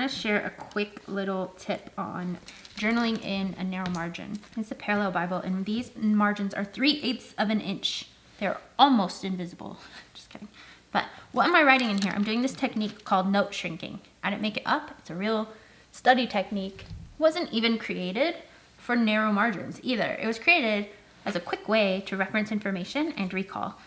to share a quick little tip on journaling in a narrow margin. It's a parallel Bible, and these margins are 3/8 of an inch. They're almost invisible. Just kidding. But what am I writing in here? I'm doing this technique called note shrinking. I didn't make it up. It's a real study technique. It wasn't even created for narrow margins either. It was created as a quick way to reference information and recall.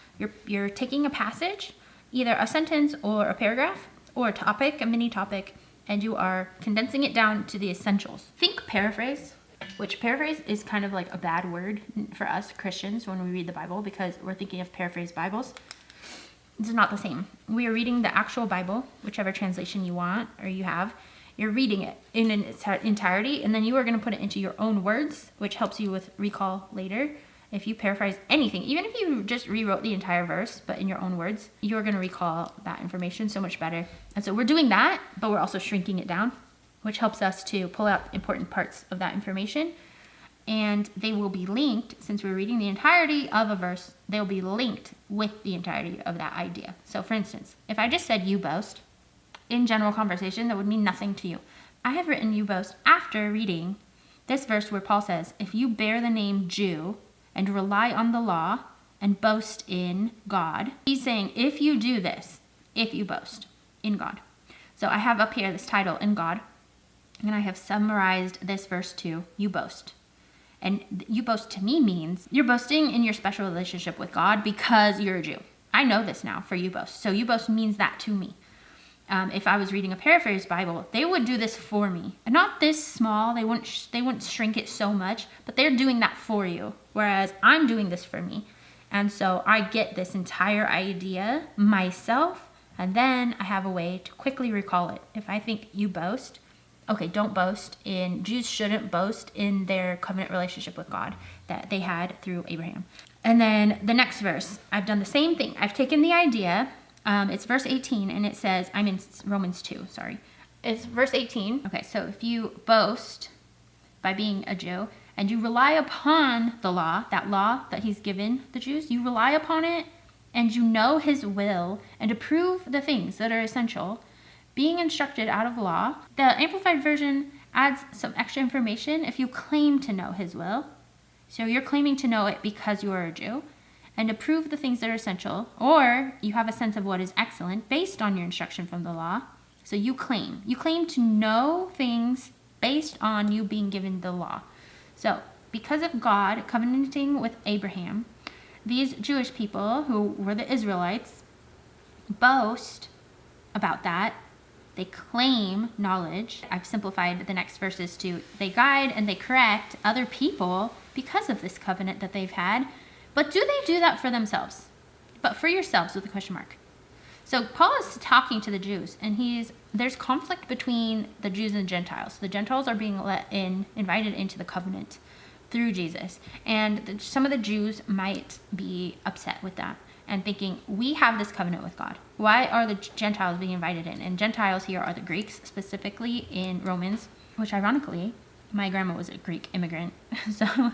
You're taking a passage, either a sentence or a paragraph or a topic, a mini topic, and you are condensing it down to the essentials. Think paraphrase, which paraphrase is kind of like a bad word for us Christians when we read the Bible because we're thinking of paraphrase Bibles. It's not the same. We are reading the actual Bible, whichever translation you want or you have. You're reading it in its entirety, and then you are going to put it into your own words, which helps you with recall later. If you paraphrase anything, even if you just rewrote the entire verse, but in your own words, you're going to recall that information so much better. And so we're doing that, but we're also shrinking it down, which helps us to pull out important parts of that information. And they will be linked, since we're reading the entirety of a verse, they'll be linked with the entirety of that idea. So for instance, if I just said you boast, in general conversation, that would mean nothing to you. I have written you boast after reading this verse where Paul says, if you bear the name Jew and rely on the law and boast in God, he's saying, if you do this, if you boast in God. So I have up here this title, in God, and I have summarized this verse to you boast. And you boast to me means you're boasting in your special relationship with God because you're a Jew. I know this now for you boast. So you boast means that to me. If I was reading a paraphrase Bible, they would do this for me. And not this small, they wouldn't shrink it so much, but they're doing that for you. Whereas I'm doing this for me. And so I get this entire idea myself, and then I have a way to quickly recall it. If I think you boast, okay, don't boast in, Jews shouldn't boast in their covenant relationship with God that they had through Abraham. And then the next verse, I've done the same thing. I've taken the idea, it's verse 18, and it says, I'm in Romans 2, sorry. It's verse 18. Okay, so if you boast by being a Jew, and you rely upon the law that he's given the Jews, you rely upon it, and you know his will, and approve the things that are essential, being instructed out of law. The Amplified Version adds some extra information if you claim to know his will. So you're claiming to know it because you are a Jew, and approve the things that are essential, or you have a sense of what is excellent based on your instruction from the law. So you claim to know things based on you being given the law. So because of God covenanting with Abraham, these Jewish people who were the Israelites boast about that. They claim knowledge. I've simplified the next verses to they guide and they correct other people because of this covenant that they've had. But do they do that for themselves? But for yourselves with a question mark. So Paul is talking to the Jews, and there's conflict between the Jews and the Gentiles. The Gentiles are being invited into the covenant through Jesus. And some of the Jews might be upset with that and thinking, we have this covenant with God. Why are the Gentiles being invited in? And Gentiles here are the Greeks, specifically in Romans, which ironically, my grandma was a Greek immigrant. So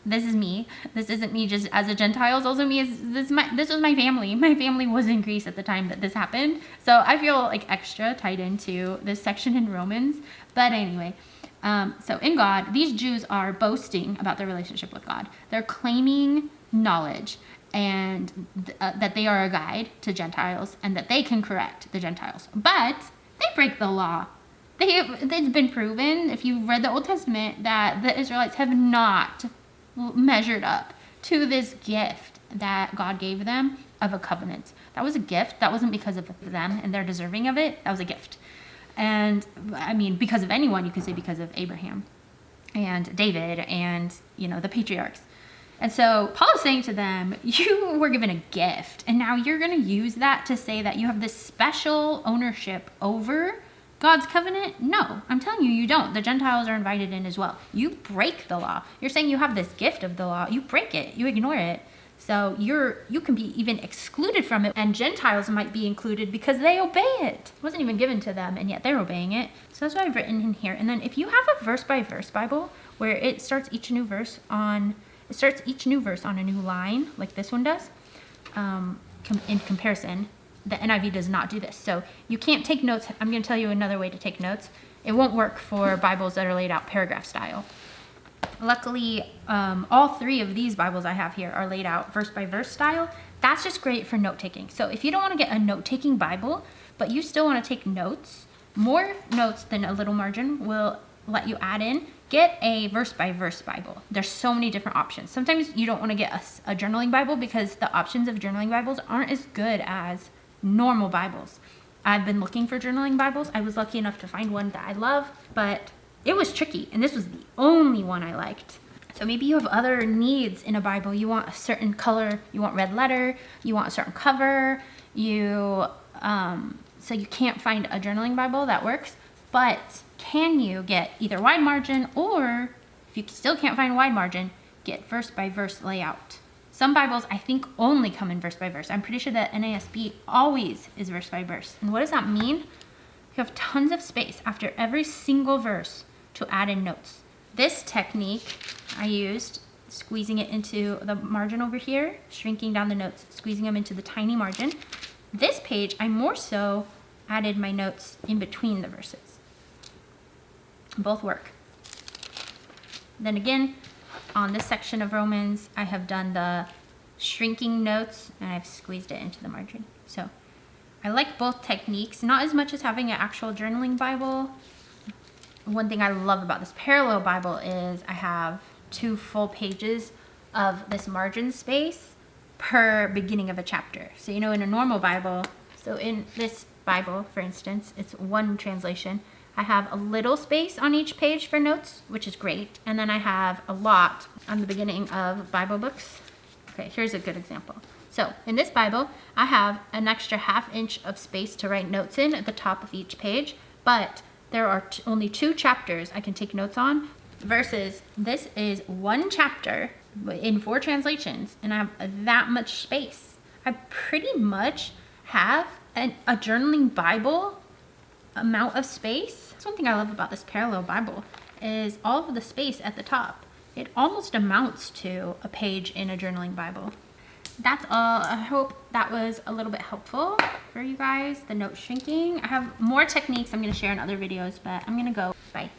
this is me. This isn't me just as a Gentile. It's also me as this was my family. My family was in Greece at the time that this happened. So I feel like extra tied into this section in Romans. But anyway, so in God, these Jews are boasting about their relationship with God. They're claiming knowledge and that they are a guide to Gentiles and that they can correct the Gentiles. But they break the law. It's been proven, if you've read the Old Testament, that the Israelites have not measured up to this gift that God gave them of a covenant. That was a gift. That wasn't because of them and they're deserving of it. That was a gift. And I mean, because of anyone, you could say because of Abraham and David and, the patriarchs. And so Paul is saying to them, you were given a gift, and now you're going to use that to say that you have this special ownership over God's covenant? No, I'm telling you, you don't. The Gentiles are invited in as well. You break the law. You're saying you have this gift of the law. You break it. You ignore it. So you can be even excluded from it, and Gentiles might be included because they obey it. It wasn't even given to them, and yet they're obeying it. So that's what I've written in here. And then if you have a verse-by-verse Bible where it starts each new verse on a new line, like this one does, in comparison, the NIV does not do this. So you can't take notes. I'm going to tell you another way to take notes. It won't work for Bibles that are laid out paragraph style. Luckily, all 3 of these Bibles I have here are laid out verse by verse style. That's just great for note taking. So if you don't want to get a note taking Bible, but you still want to take notes, more notes than a little margin will let you add in, get a verse by verse Bible. There's so many different options. Sometimes you don't want to get a journaling Bible because the options of journaling Bibles aren't as good as normal Bibles. I've been looking for journaling Bibles. I was lucky enough to find one that I love, but it was tricky, and this was the only one I liked. So maybe you have other needs in a Bible. You want a certain color, you want red letter, you want a certain cover, so you can't find a journaling Bible that works. But can you get either wide margin, or if you still can't find wide margin, get verse by verse layout? Some Bibles I think only come in verse by verse. I'm pretty sure that NASB always is verse by verse. And what does that mean? You have tons of space after every single verse to add in notes. This technique I used, squeezing it into the margin over here, shrinking down the notes, squeezing them into the tiny margin. This page, I more so added my notes in between the verses. Both work. Then again, on this section of Romans, I have done the shrinking notes and I've squeezed it into the margin. So I like both techniques, not as much as having an actual journaling Bible. One thing I love about this parallel Bible is I have 2 full pages of this margin space per beginning of a chapter. So, in a normal Bible, so in this Bible, for instance, it's one translation. I have a little space on each page for notes, which is great. And then I have a lot on the beginning of Bible books. Okay, here's a good example. So in this Bible, I have an extra 1/2 inch of space to write notes in at the top of each page, but there are only 2 chapters I can take notes on, versus this is 1 chapter in 4 translations, and I have that much space. I pretty much have a journaling Bible amount of space. That's one thing I love about this parallel Bible is all of the space at the top. It almost amounts to a page in a journaling Bible. That's all. I hope that was a little bit helpful for you guys, the note shrinking. I have more techniques I'm going to share in other videos, but I'm going to go. Bye.